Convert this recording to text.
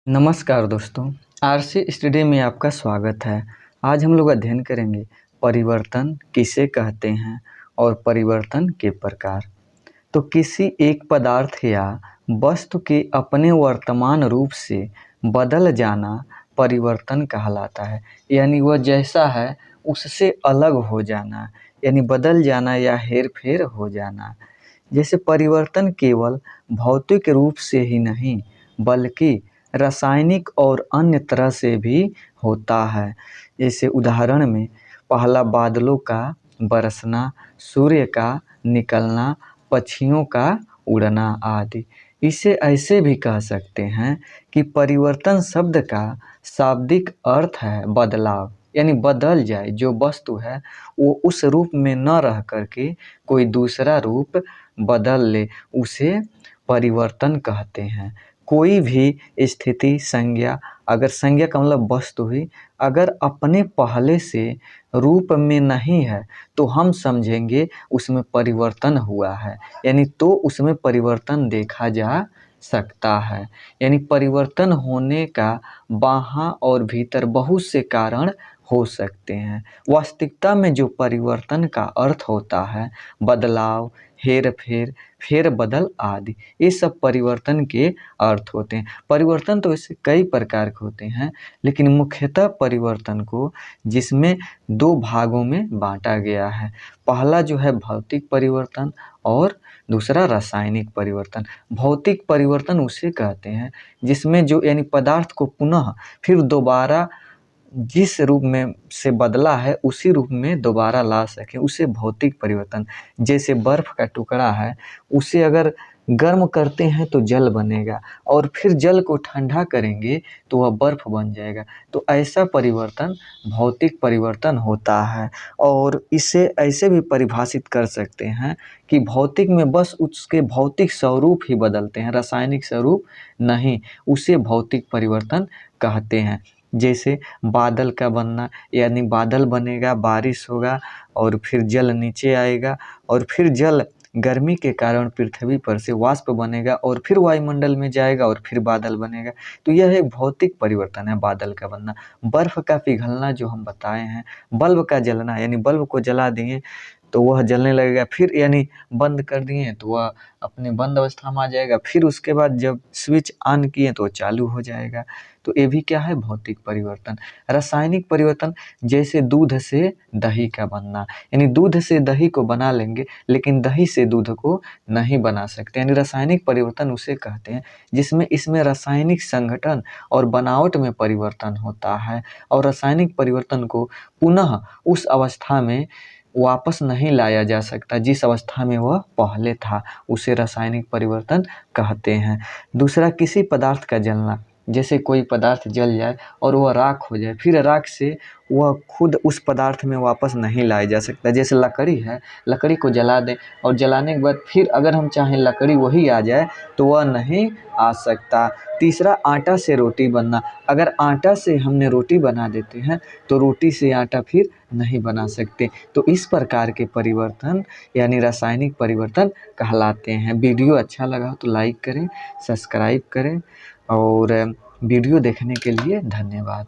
नमस्कार दोस्तों, RC study में आपका स्वागत है। आज हम लोग अध्ययन करेंगे परिवर्तन किसे कहते हैं और परिवर्तन के प्रकार। तो किसी एक पदार्थ या वस्तु के अपने वर्तमान रूप से बदल जाना परिवर्तन कहलाता है। यानी वह जैसा है उससे अलग हो जाना, यानी बदल जाना या हेर फेर हो जाना। जैसे परिवर्तन केवल भौतिक रूप से ही नहीं बल्कि रासायनिक और अन्य तरह से भी होता है। जैसे उदाहरण में पहला बादलों का बरसना, सूर्य का निकलना, पक्षियों का उड़ना आदि। इसे ऐसे भी कह सकते हैं कि परिवर्तन शब्द का शाब्दिक अर्थ है बदलाव, यानी बदल जाए। जो वस्तु है वो उस रूप में न रह करके कोई दूसरा रूप बदल ले, उसे परिवर्तन कहते हैं। कोई भी स्थिति संज्ञा, अगर संज्ञा का मतलब वस्तु हुई, अगर अपने पहले से रूप में नहीं है तो हम समझेंगे उसमें परिवर्तन हुआ है, यानी तो उसमें परिवर्तन देखा जा सकता है। यानी परिवर्तन होने का बाहर और भीतर बहुत से कारण हो सकते हैं। वास्तविकता में जो परिवर्तन का अर्थ होता है बदलाव, हेर फेर, फेर बदल आदि, ये सब परिवर्तन के अर्थ होते हैं। परिवर्तन तो इससे कई प्रकार के होते हैं, लेकिन मुख्यतः परिवर्तन को जिसमें दो भागों में बांटा गया है। पहला जो है भौतिक परिवर्तन और दूसरा रासायनिक परिवर्तन। भौतिक परिवर्तन उसे कहते हैं जिसमें जो यानी पदार्थ को पुनः फिर दोबारा जिस रूप में से बदला है उसी रूप में दोबारा ला सके, उसे भौतिक परिवर्तन। जैसे बर्फ का टुकड़ा है, उसे अगर गर्म करते हैं तो जल बनेगा और फिर जल को ठंडा करेंगे तो वह बर्फ बन जाएगा। तो ऐसा परिवर्तन भौतिक परिवर्तन होता है। और इसे ऐसे भी परिभाषित कर सकते हैं कि भौतिक में बस उसके भौतिक स्वरूप ही बदलते हैं, रासायनिक स्वरूप नहीं, उसे भौतिक परिवर्तन कहते हैं। जैसे बादल का बनना, यानी बादल बनेगा, बारिश होगा और फिर जल नीचे आएगा और फिर जल गर्मी के कारण पृथ्वी पर से वाष्प बनेगा और फिर वायुमंडल में जाएगा और फिर बादल बनेगा। तो यह एक भौतिक परिवर्तन है बादल का बनना। बर्फ का पिघलना जो हम बताए हैं, बल्ब का जलना, यानी बल्ब को जला दिए तो वह जलने लगेगा, फिर यानी बंद कर दिए तो वह अपने बंद अवस्था में आ जाएगा, फिर उसके बाद जब स्विच ऑन किए तो चालू हो जाएगा। तो ये भी क्या है, भौतिक परिवर्तन। रासायनिक परिवर्तन जैसे दूध से दही का बनना, यानी दूध से दही को बना लेंगे लेकिन दही से दूध को नहीं बना सकते, यानी रासायनिक परिवर्तन उसे कहते हैं जिसमें इसमें रासायनिक संगठन और बनावट में परिवर्तन होता है और रासायनिक परिवर्तन को पुनः उस अवस्था में वापस नहीं लाया जा सकता जिस अवस्था में वह पहले था, उसे रासायनिक परिवर्तन कहते हैं। दूसरा, किसी पदार्थ का जलना, जैसे कोई पदार्थ जल जाए और वह राख हो जाए, फिर राख से वह खुद उस पदार्थ में वापस नहीं लाया जा सकता। जैसे लकड़ी है, लकड़ी को जला दें और जलाने के बाद फिर अगर हम चाहें लकड़ी वही आ जाए तो वह नहीं आ सकता। तीसरा, आटा से रोटी बनना, अगर आटा से हमने रोटी बना देते हैं तो रोटी से आटा फिर नहीं बना सकते। तो इस प्रकार के परिवर्तन यानी रासायनिक परिवर्तन कहलाते हैं। वीडियो अच्छा लगा तो लाइक करें, सब्सक्राइब करें और वीडियो देखने के लिए धन्यवाद।